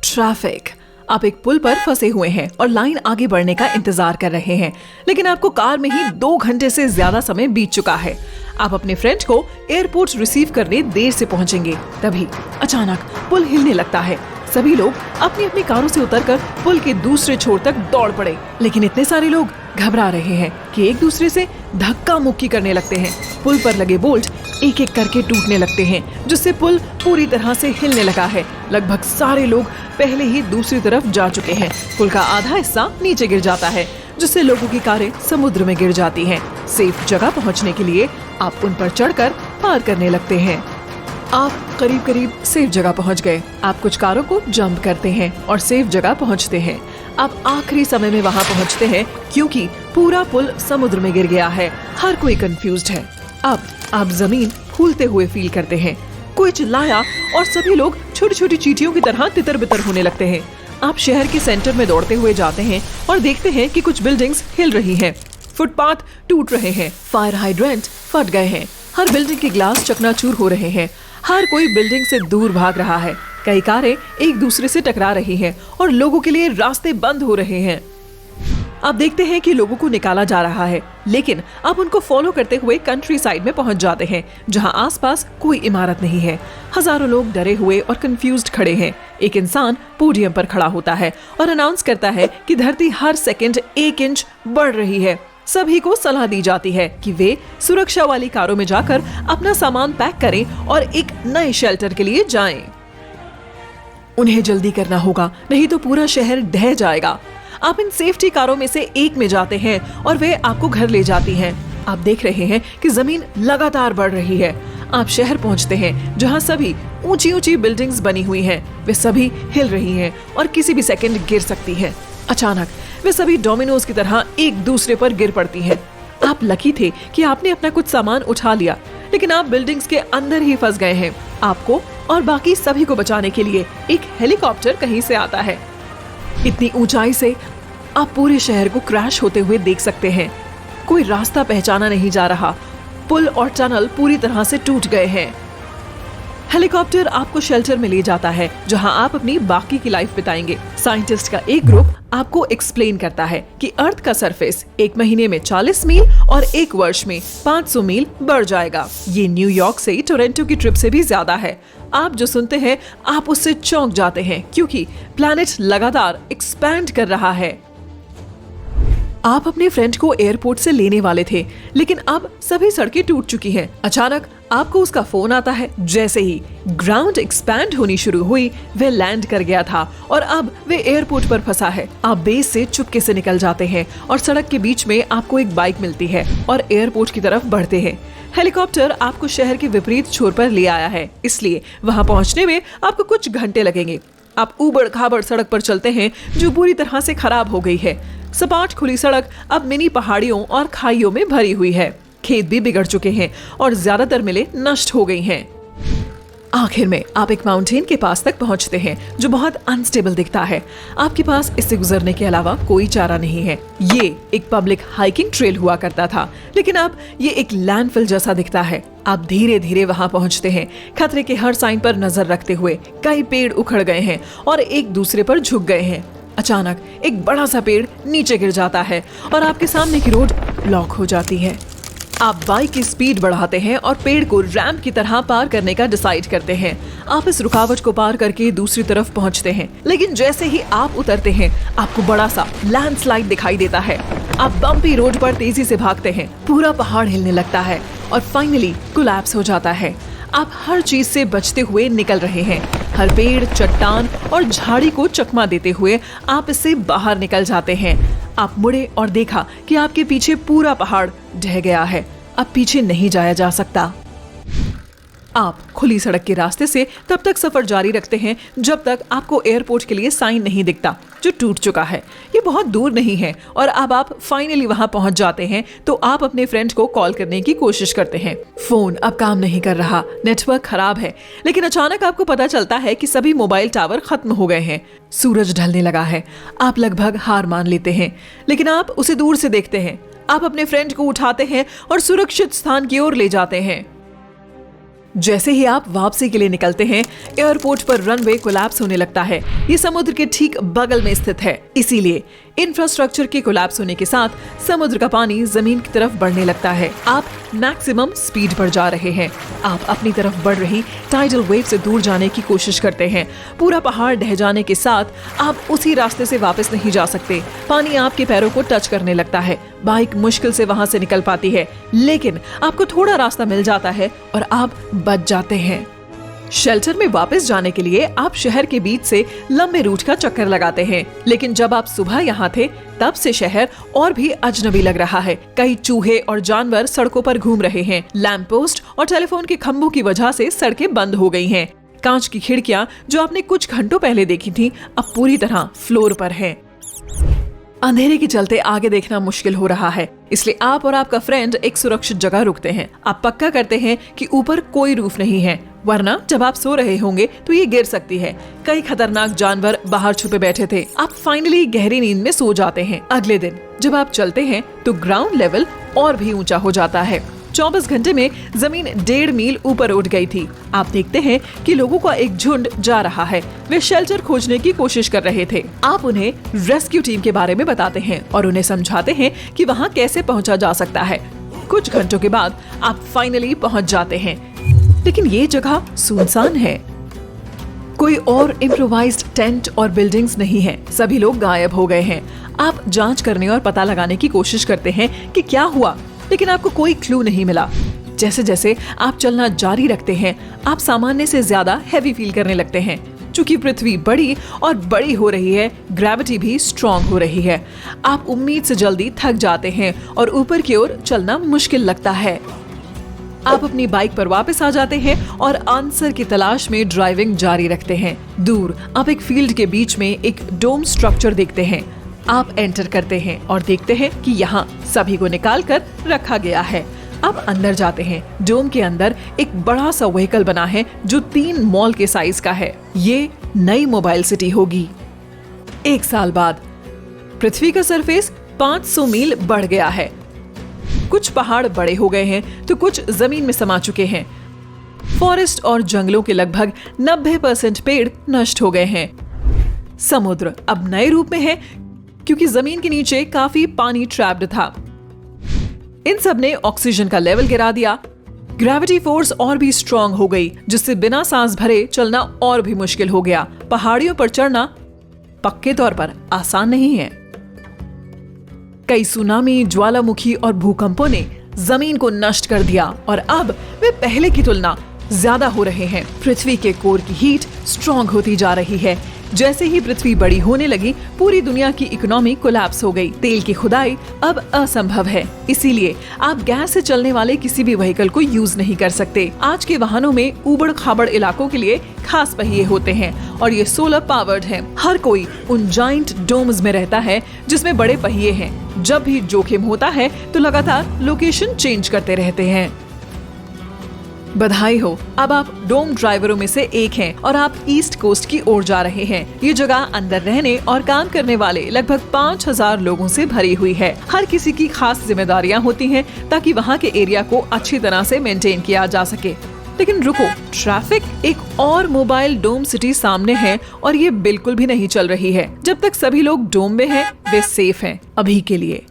Traffic. आप एक पुल पर फंसे हुए हैं और लाइन आगे बढ़ने का इंतजार कर रहे हैं, लेकिन आपको कार में ही 2 घंटे से ज्यादा समय बीत चुका है। आप अपने फ्रेंड को एयरपोर्ट रिसीव करने देर से पहुंचेंगे। तभी अचानक पुल हिलने लगता है। सभी लोग अपनी अपनी कारों से उतरकर पुल के दूसरे छोर तक दौड़ पड़े, लेकिन इतने सारे लोग घबरा रहे हैं कि एक दूसरे से धक्का मुक्की करने लगते हैं। पुल पर लगे बोल्ट एक एक करके टूटने लगते हैं, जिससे पुल पूरी तरह से हिलने लगा है। लगभग सारे लोग पहले ही दूसरी तरफ जा चुके हैं। पुल का आधा हिस्सा नीचे गिर जाता है, जिससे लोगों की कारें समुद्र में गिर जाती हैं। सेफ जगह पहुंचने के लिए आप उन पर चढ़कर पार करने लगते हैं। आप करीब करीब सेफ जगह पहुंच गए। आप कुछ कारों को जंप करते हैं और सेफ जगह पहुंचते हैं। आप आखिरी समय में वहां पहुंचते हैं क्योंकि पूरा पुल समुद्र में गिर गया है। हर कोई कंफ्यूज्ड है। अब आप जमीन फूलते हुए फील करते हैं। कोई चिल्लाया और सभी लोग छोटी छोटी चींटियों की तरह तितर बितर होने लगते हैं। आप शहर के सेंटर में दौड़ते हुए जाते हैं और देखते हैं कि कुछ बिल्डिंग्स हिल रही हैं, फुटपाथ टूट रहे हैं, फायर हाइड्रेंट फट गए हैं, हर बिल्डिंग के ग्लास चकनाचूर हो रहे हैं। हर कोई बिल्डिंग से दूर भाग रहा है। कई कारें एक दूसरे से टकरा रही हैं और लोगों के लिए रास्ते बंद हो रहे हैं। आप देखते हैं कि लोगों को निकाला जा रहा है, लेकिन आप उनको फॉलो करते हुए कंट्री साइड में पहुंच जाते हैं, जहां आसपास कोई इमारत नहीं है। हजारों लोग डरे हुए और कंफ्यूज्ड खड़े हैं। एक इंसान पोडियम पर खड़ा होता है और अनाउंस करता है कि धरती हर सेकंड 1 इंच बढ़ रही है। सभी को सलाह दी जाती है कि वे सुरक्षा वाली कारों में जाकर अपना सामान पैक करें और एक नए शेल्टर के लिए जाएं। उन्हें जल्दी करना होगा, नहीं तो पूरा शहर ढह जाएगा। आप इन सेफ्टी कारों में से एक में जाते हैं और वे आपको घर ले जाती हैं। आप देख रहे हैं कि जमीन लगातार बढ़ रही है। आप शहर पहुंचते हैं, जहां सभी ऊंची ऊंची बिल्डिंग्स बनी हुई हैं। वे सभी हिल रही हैं और किसी भी सेकंड गिर सकती हैं। अचानक वे सभी डोमिनोज की तरह एक दूसरे पर गिर पड़ती हैं। आप लकी थे कि आपने अपना कुछ सामान उठा लिया, लेकिन आप बिल्डिंग्स के अंदर ही फंस गए हैं। आपको और बाकी सभी को बचाने के लिए एक हेलीकॉप्टर कहीं से आता है। इतनी ऊंचाई से आप पूरे शहर को क्रैश होते हुए देख सकते हैं। कोई रास्ता पहचाना नहीं जा रहा। पुल और टनल पूरी तरह से टूट गए हैं। हेलीकॉप्टर आपको शेल्टर में ले जाता है, जहां आप अपनी बाकी की लाइफ बिताएंगे। साइंटिस्ट का एक ग्रुप आपको एक्सप्लेन करता है कि अर्थ का सरफेस 1 महीने में 40 मील और 1 वर्ष में 500 मील बढ़ जाएगा। ये न्यूयॉर्क से टोरंटो की ट्रिप से भी ज्यादा है। आप जो सुनते हैं आप उससे चौंक जाते हैं, क्योंकि प्लैनेट लगातार एक्सपैंड कर रहा है। आप अपने फ्रेंड को एयरपोर्ट से लेने वाले थे, लेकिन अब सभी सड़कें टूट चुकी हैं। अचानक आपको उसका फोन आता है। जैसे ही ग्राउंड एक्सपैंड होनी शुरू हुई, वह लैंड कर गया था और अब वे एयरपोर्ट पर फंसा है। आप बेस से चुपके से निकल जाते हैं और सड़क के बीच में आपको एक बाइक मिलती है और एयरपोर्ट की तरफ बढ़ते हैं। हेलीकॉप्टर आपको शहर के विपरीत छोर पर ले आया है, इसलिए वहां पहुंचने में आपको कुछ घंटे लगेंगे। आप ऊबड़ खाबड़ सड़क पर चलते हैं, जो पूरी तरह से खराब हो गई है। सपाट खुली सड़क अब मिनी पहाड़ियों और खाइयों में भरी हुई है। खेत भी बिगड़ चुके हैं और ज्यादातर मिलें नष्ट हो गई हैं। आखिर में आप एक माउंटेन के पास तक पहुंचते हैं, जो बहुत अनस्टेबल दिखता है। आपके पास इससे गुजरने के अलावा कोई चारा नहीं है। ये एक पब्लिक हाइकिंग ट्रेल हुआ करता था, लेकिन अब ये एक लैंडफिल जैसा दिखता है। आप धीरे धीरे वहां पहुंचते हैं, खतरे के हर साइन पर नजर रखते हुए। कई पेड़ उखड़ गए हैं और एक दूसरे पर झुक गए हैं। अचानक एक बड़ा सा पेड़ नीचे गिर जाता है और आपके सामने की रोड ब्लॉक हो जाती है। आप बाइक की स्पीड बढ़ाते हैं और पेड़ को रैंप की तरह पार करने का डिसाइड करते हैं। आप इस रुकावट को पार करके दूसरी तरफ पहुंचते हैं, लेकिन जैसे ही आप उतरते हैं, आपको बड़ा सा लैंडस्लाइड दिखाई देता है। आप बम्पी रोड पर तेजी से भागते हैं। पूरा पहाड़ हिलने लगता है और फाइनली कोलैप्स हो जाता है। आप हर चीज से बचते हुए निकल रहे हैं। हर पेड़, चट्टान और झाड़ी को चकमा देते हुए आप इससे बाहर निकल जाते हैं। आप मुड़े और देखा कि आपके पीछे पूरा पहाड़ ढह गया है। अब पीछे नहीं जाया जा सकता। आप खुली सड़क के रास्ते से तब तक सफर जारी रखते हैं जब तक आपको एयरपोर्ट के लिए साइन नहीं दिखता, जो टूट चुका है। ये बहुत दूर नहीं है और अब आप फाइनली वहां पहुंच जाते हैं, तो आप अपने फ्रेंड को कॉल करने की कोशिश करते हैं। फोन अब काम नहीं कर रहा, नेटवर्क खराब है। लेकिन अचानक आपको पता चलता है कि सभी मोबाइल टावर खत्म हो गए हैं। सूरज ढलने लगा है। आप लगभग हार मान लेते हैं, लेकिन आप उसे दूर से देखते हैं। आप अपने फ्रेंड को उठाते हैं और सुरक्षित स्थान की ओर ले जाते हैं। जैसे ही आप वापसी के लिए निकलते हैं, एयरपोर्ट पर रनवे कोलैप्स होने लगता है। ये समुद्र के ठीक बगल में स्थित है, इसीलिए इंफ्रास्ट्रक्चर के कोलैप्स होने के साथ समुद्र का पानी जमीन की तरफ बढ़ने लगता है। आप मैक्सिमम स्पीड पर जा रहे हैं। आप अपनी तरफ बढ़ रही टाइडल वेव से दूर जाने की कोशिश करते हैं। पूरा पहाड़ ढह जाने के साथ आप उसी रास्ते से वापस नहीं जा सकते। पानी आपके पैरों को टच करने लगता है। बाइक मुश्किल से वहां से निकल पाती है, लेकिन आपको थोड़ा रास्ता मिल जाता है और आप बच जाते हैं। शेल्टर में वापस जाने के लिए आप शहर के बीच से लंबे रूट का चक्कर लगाते हैं, लेकिन जब आप सुबह यहाँ थे तब से शहर और भी अजनबी लग रहा है। कई चूहे और जानवर सड़कों पर घूम रहे हैं। लैंप पोस्ट और टेलीफोन के खंभों की वजह से सड़कें बंद हो गई हैं। कांच की खिड़कियां जो आपने कुछ घंटों पहले देखी थी, अब पूरी तरह फ्लोर पर हैं। अंधेरे के चलते आगे देखना मुश्किल हो रहा है, इसलिए आप और आपका फ्रेंड एक सुरक्षित जगह रुकते हैं। आप पक्का करते हैं कि ऊपर कोई रूफ नहीं है, वरना जब आप सो रहे होंगे तो ये गिर सकती है। कई खतरनाक जानवर बाहर छुपे बैठे थे। आप फाइनली गहरी नींद में सो जाते हैं। अगले दिन जब आप चलते हैं तो ग्राउंड लेवल और भी ऊंचा हो जाता है। 24 घंटे में जमीन 1.5 मील ऊपर उठ गई थी। आप देखते हैं कि लोगों का एक झुंड जा रहा है। वे शेल्टर खोजने की कोशिश कर रहे थे। आप उन्हें रेस्क्यू टीम के बारे में बताते हैं और उन्हें समझाते हैं कि वहां कैसे पहुंचा जा सकता है। कुछ घंटों के बाद आप फाइनली पहुंच जाते हैं, लेकिन ये जगह सुनसान है। कोई और इम्प्रोवाइज्ड टेंट और बिल्डिंग्स नहीं है। सभी लोग गायब हो गए हैं। आप जांच करने और पता लगाने की कोशिश करते हैं कि क्या हुआ, लेकिन आपको कोई क्लू नहीं मिला। जैसे जैसे आप चलना जारी रखते हैं, आप सामान्य से ज्यादा हैवी फील करने लगते हैं। चूंकि पृथ्वी बड़ी और बड़ी हो रही है, ग्रेविटी भी स्ट्रॉन्ग हो रही है। आप उम्मीद से जल्दी थक जाते हैं और ऊपर की ओर चलना मुश्किल लगता है। आप अपनी बाइक पर वापस आ जाते हैं और आंसर की तलाश में ड्राइविंग जारी रखते हैं। दूर आप एक फील्ड के बीच में एक डोम स्ट्रक्चर देखते हैं। आप एंटर करते हैं और देखते हैं कि यहाँ सभी को निकाल कर रखा गया है। आप अंदर जाते हैं। डोम के अंदर एक बड़ा सा व्हीकल बना है जो 3 मॉल के साइज का है। ये नई मोबाइल सिटी होगी। 1 साल बाद पृथ्वी का सरफेस 500 मील बढ़ गया है। कुछ पहाड़ बड़े हो गए हैं तो कुछ जमीन में समा चुके हैं। फॉरेस्ट और जंगलों के लगभग 90% पेड़ नष्ट हो गए हैं। समुद्र अब नए रूप में है क्योंकि जमीन के नीचे काफी पानी ट्रैप्ड था। इन सब ने ऑक्सीजन का लेवल गिरा दिया। ग्रेविटी फोर्स और भी स्ट्रॉन्ग हो गई, जिससे बिना सांस भरे चलना और भी मुश्किल हो गया। पहाड़ियों पर चढ़ना पक्के तौर पर आसान नहीं है। कई सुनामी, ज्वालामुखी और भूकंपों ने जमीन को नष्ट कर दिया और अब वे पहले की तुलना ज्यादा हो रहे हैं। पृथ्वी के कोर की हीट स्ट्रॉन्ग होती जा रही है। जैसे ही पृथ्वी बड़ी होने लगी, पूरी दुनिया की इकोनॉमी कोलैप्स हो गई। तेल की खुदाई अब असंभव है, इसीलिए आप गैस से चलने वाले किसी भी व्हीकल को यूज नहीं कर सकते। आज के वाहनों में ऊबड़ खाबड़ इलाकों के लिए खास पहिए होते हैं और ये सोलर पावर्ड हैं। हर कोई उन जाइंट डोम्स में रहता है जिसमें बड़े पहिए हैं। जब भी जोखिम होता है तो लगातार लोकेशन चेंज करते रहते हैं। बधाई हो, अब आप डोम ड्राइवरों में से एक हैं और आप ईस्ट कोस्ट की ओर जा रहे हैं। ये जगह अंदर रहने और काम करने वाले लगभग 5000 लोगों से भरी हुई है। हर किसी की खास जिम्मेदारियां होती हैं ताकि वहाँ के एरिया को अच्छी तरह से मेंटेन किया जा सके। लेकिन रुको, ट्रैफिक एक और मोबाइल डोम सिटी सामने है और ये बिल्कुल भी नहीं चल रही है। जब तक सभी लोग डोम में हैं, वे सेफ हैं अभी के लिए।